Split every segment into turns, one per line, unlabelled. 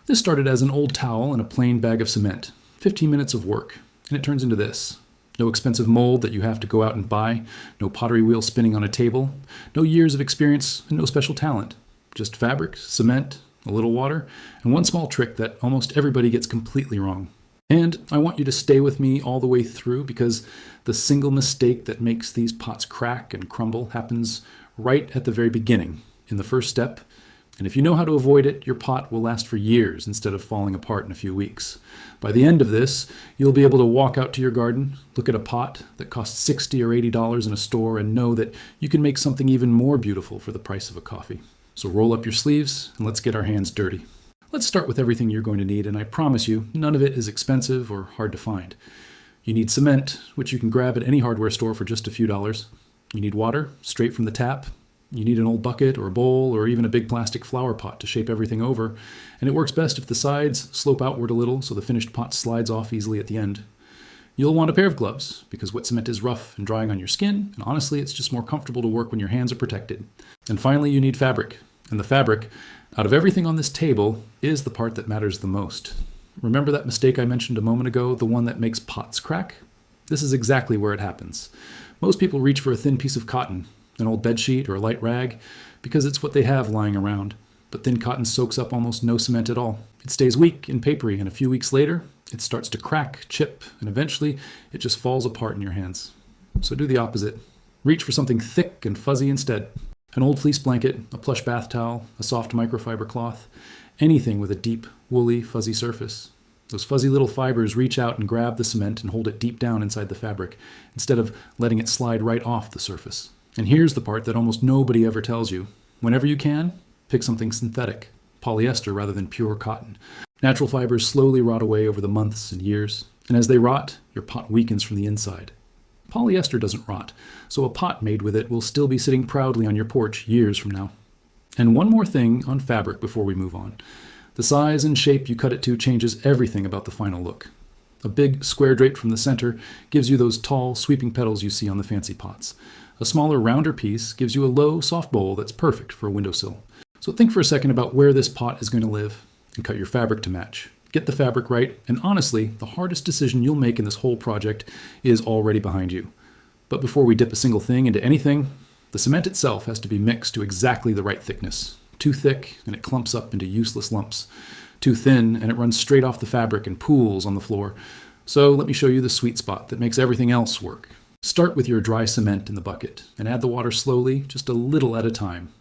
This started as an old towel and a plain bag of cement. 15 minutes of work, and it turns into this. No expensive mold that you have to go out and buy, no pottery wheel spinning on a table, no years of experience, and no special talent. Just fabric, cement, a little water, and one small trick that almost everybody gets completely wrong. And I want you to stay with me all the way through, because the single mistake that makes these pots crack and crumble happens right at the very beginning, in the first step. And if you know how to avoid it, your pot will last for years instead of falling apart in a few weeks. By the end of this, you'll be able to walk out to your garden, look at a pot that costs $60 or $80 in a store, and know that you can make something even more beautiful for the price of a coffee. So roll up your sleeves and let's get our hands dirty. Let's start with everything you're going to need, and I promise you, none of it is expensive or hard to find. You need cement, which you can grab at any hardware store for just a few dollars. You need water, straight from the tap. You need an old bucket or a bowl or even a big plastic flower pot to shape everything over, and it works best if the sides slope outward a little so the finished pot slides off easily at the end. You'll want a pair of gloves, because wet cement is rough and drying on your skin, and honestly it's just more comfortable to work when your hands are protected. And finally you need fabric, and the fabric, out of everything on this table, is the part that matters the most. Remember that mistake I mentioned a moment ago, the one that makes pots crack? This is exactly where it happens. Most people reach for a thin piece of cotton, an old bedsheet or a light rag, because it's what they have lying around. But thin cotton soaks up almost no cement at all. It stays weak and papery, and a few weeks later, it starts to crack, chip, and eventually it just falls apart in your hands. So do the opposite. Reach for something thick and fuzzy instead. An old fleece blanket, a plush bath towel, a soft microfiber cloth, anything with a deep, woolly, fuzzy surface. Those fuzzy little fibers reach out and grab the cement and hold it deep down inside the fabric, instead of letting it slide right off the surface. And here's the part that almost nobody ever tells you. Whenever you can, pick something synthetic, polyester rather than pure cotton. Natural fibers slowly rot away over the months and years, and as they rot, your pot weakens from the inside. Polyester doesn't rot, so a pot made with it will still be sitting proudly on your porch years from now. And one more thing on fabric before we move on. The size and shape you cut it to changes everything about the final look. A big square drape from the center gives you those tall, sweeping petals you see on the fancy pots. A smaller, rounder piece gives you a low, soft bowl that's perfect for a windowsill. So think for a second about where this pot is going to live and cut your fabric to match. Get the fabric right, and honestly, the hardest decision you'll make in this whole project is already behind you. But before we dip a single thing into anything, the cement itself has to be mixed to exactly the right thickness. Too thick, and it clumps up into useless lumps. Too thin, and it runs straight off the fabric and pools on the floor. So let me show you the sweet spot that makes everything else work. Start with your dry cement in the bucket and add the water slowly, just a little at a time.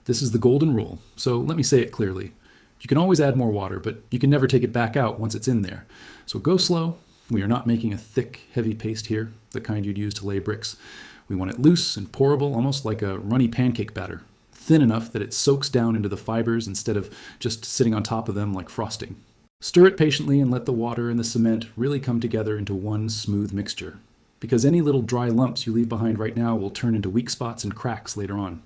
This is the golden rule, so let me say it clearly. You can always add more water, but you can never take it back out once it's in there. So go slow. We are not making a thick, heavy paste here, the kind you'd use to lay bricks. We want it loose and pourable, almost like a runny pancake batter, thin enough that it soaks down into the fibers instead of just sitting on top of them like frosting. Stir it patiently and let the water and the cement really come together into one smooth mixture, because any little dry lumps you leave behind right now will turn into weak spots and cracks later on.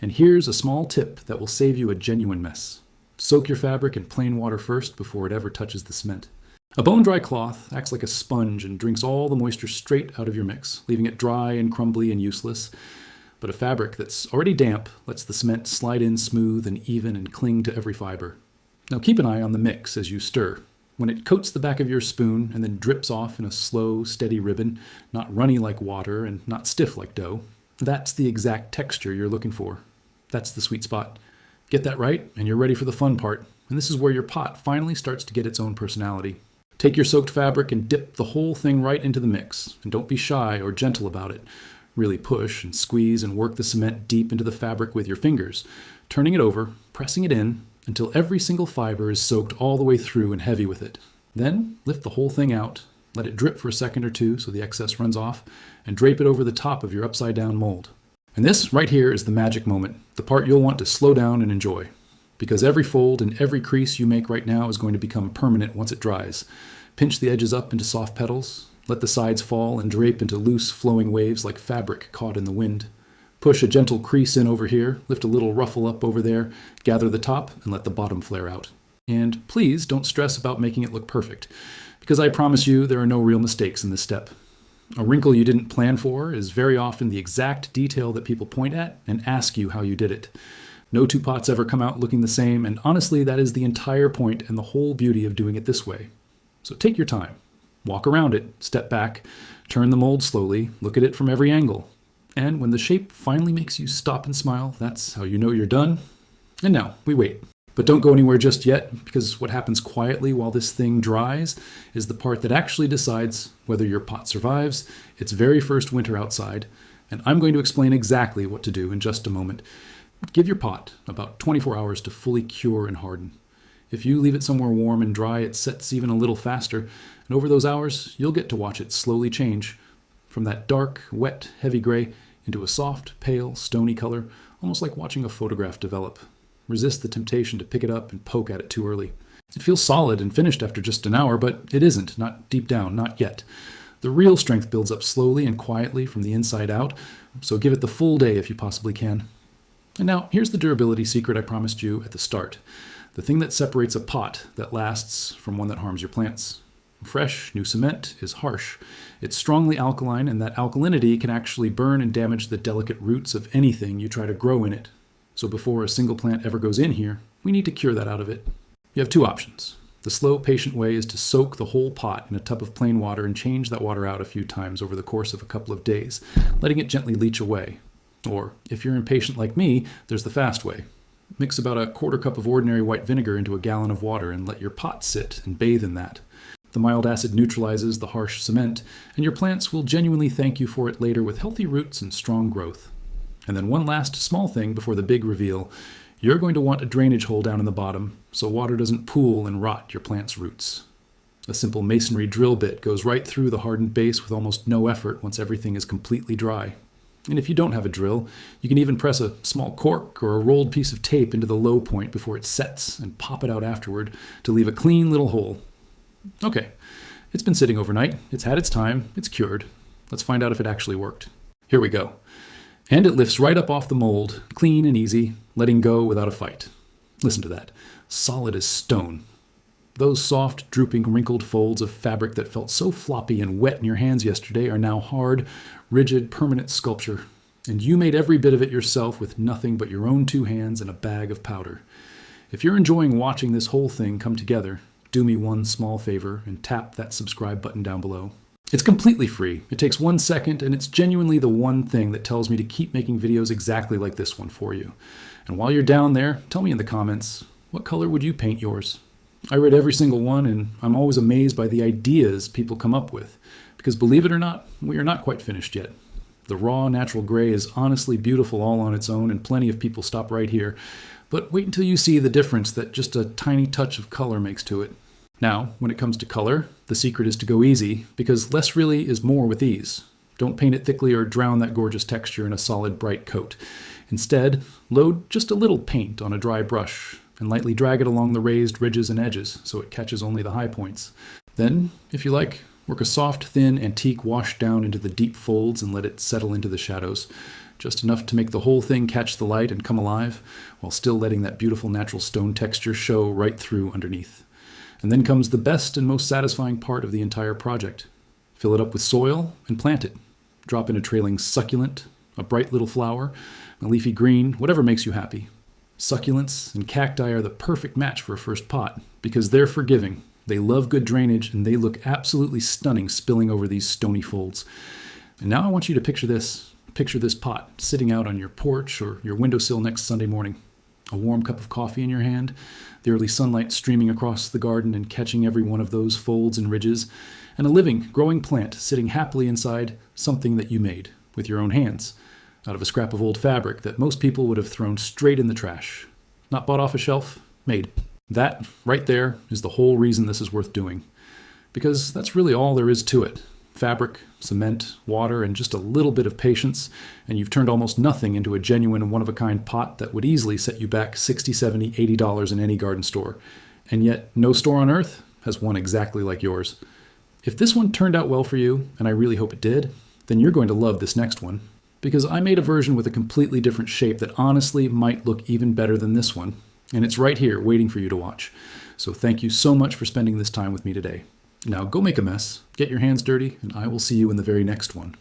And here's a small tip that will save you a genuine mess. Soak your fabric in plain water first before it ever touches the cement. A bone-dry cloth acts like a sponge and drinks all the moisture straight out of your mix, leaving it dry and crumbly and useless. But a fabric that's already damp lets the cement slide in smooth and even and cling to every fiber. Now keep an eye on the mix as you stir. When it coats the back of your spoon and then drips off in a slow, steady ribbon, not runny like water and not stiff like dough, that's the exact texture you're looking for. That's the sweet spot. Get that right, and you're ready for the fun part. And this is where your pot finally starts to get its own personality. Take your soaked fabric and dip the whole thing right into the mix. And don't be shy or gentle about it. Really push and squeeze and work the cement deep into the fabric with your fingers, turning it over, pressing it in, until every single fiber is soaked all the way through and heavy with it. Then lift the whole thing out, let it drip for a second or two so the excess runs off, and drape it over the top of your upside down mold. And this right here is the magic moment, the part you'll want to slow down and enjoy. Because every fold and every crease you make right now is going to become permanent once it dries. Pinch the edges up into soft petals, let the sides fall and drape into loose flowing waves like fabric caught in the wind. Push a gentle crease in over here, lift a little ruffle up over there, gather the top, and let the bottom flare out. And please don't stress about making it look perfect, because I promise you there are no real mistakes in this step. A wrinkle you didn't plan for is very often the exact detail that people point at and ask you how you did it. No two pots ever come out looking the same, and honestly, that is the entire point and the whole beauty of doing it this way. So take your time. Walk around it, step back, turn the mold slowly, look at it from every angle. And when the shape finally makes you stop and smile, that's how you know you're done. And now, we wait. But don't go anywhere just yet, because what happens quietly while this thing dries is the part that actually decides whether your pot survives its very first winter outside, and I'm going to explain exactly what to do in just a moment. Give your pot about 24 hours to fully cure and harden. If you leave it somewhere warm and dry, it sets even a little faster, and over those hours, you'll get to watch it slowly change from that dark, wet, heavy gray into a soft, pale, stony color, almost like watching a photograph develop. Resist the temptation to pick it up and poke at it too early. It feels solid and finished after just an hour, but it isn't, not deep down, not yet. The real strength builds up slowly and quietly from the inside out, so give it the full day if you possibly can. And now, here's the durability secret I promised you at the start. The thing that separates a pot that lasts from one that harms your plants. Fresh, new cement is harsh. It's strongly alkaline, and that alkalinity can actually burn and damage the delicate roots of anything you try to grow in it. So before a single plant ever goes in here, we need to cure that out of it. You have two options. The slow, patient way is to soak the whole pot in a tub of plain water and change that water out a few times over the course of a couple of days, letting it gently leach away. Or, if you're impatient like me, there's the fast way. Mix about a quarter cup of ordinary white vinegar into a gallon of water and let your pot sit and bathe in that. The mild acid neutralizes the harsh cement, and your plants will genuinely thank you for it later with healthy roots and strong growth. And then one last small thing before the big reveal. You're going to want a drainage hole down in the bottom so water doesn't pool and rot your plant's roots. A simple masonry drill bit goes right through the hardened base with almost no effort once everything is completely dry. And if you don't have a drill, you can even press a small cork or a rolled piece of tape into the low point before it sets and pop it out afterward to leave a clean little hole. Okay, it's been sitting overnight, it's had its time, it's cured. Let's find out if it actually worked. Here we go. And it lifts right up off the mold, clean and easy, letting go without a fight. Listen to that. Solid as stone. Those soft, drooping, wrinkled folds of fabric that felt so floppy and wet in your hands yesterday are now hard, rigid, permanent sculpture. And you made every bit of it yourself with nothing but your own 2 hands and a bag of powder. If you're enjoying watching this whole thing come together, do me one small favor and tap that subscribe button down below. It's completely free. It takes 1 second, and it's genuinely the one thing that tells me to keep making videos exactly like this one for you. And while you're down there, tell me in the comments, what color would you paint yours? I read every single one, and I'm always amazed by the ideas people come up with. Because believe it or not, we are not quite finished yet. The raw, natural gray is honestly beautiful all on its own, and plenty of people stop right here. But wait until you see the difference that just a tiny touch of color makes to it. Now, when it comes to color, the secret is to go easy, because less really is more with ease. Don't paint it thickly or drown that gorgeous texture in a solid, bright coat. Instead, load just a little paint on a dry brush and lightly drag it along the raised ridges and edges so it catches only the high points. Then, if you like, work a soft, thin antique wash down into the deep folds and let it settle into the shadows. Just enough to make the whole thing catch the light and come alive, while still letting that beautiful natural stone texture show right through underneath. And then comes the best and most satisfying part of the entire project. Fill it up with soil and plant it. Drop in a trailing succulent, a bright little flower, a leafy green, whatever makes you happy. Succulents and cacti are the perfect match for a first pot because they're forgiving. They love good drainage, and they look absolutely stunning spilling over these stony folds. And now I want you to picture this. Picture this pot sitting out on your porch or your windowsill next Sunday morning. A warm cup of coffee in your hand, the early sunlight streaming across the garden and catching every one of those folds and ridges, and a living, growing plant sitting happily inside something that you made with your own hands, out of a scrap of old fabric that most people would have thrown straight in the trash. Not bought off a shelf, made. That, right there, is the whole reason this is worth doing. Because that's really all there is to it. Fabric, cement, water, and just a little bit of patience, and you've turned almost nothing into a genuine one-of-a-kind pot that would easily set you back $60, $70, $80 in any garden store. And yet, no store on earth has one exactly like yours. If this one turned out well for you, and I really hope it did, then you're going to love this next one. Because I made a version with a completely different shape that honestly might look even better than this one. And it's right here waiting for you to watch. So thank you so much for spending this time with me today. Now go make a mess, get your hands dirty, and I will see you in the very next one.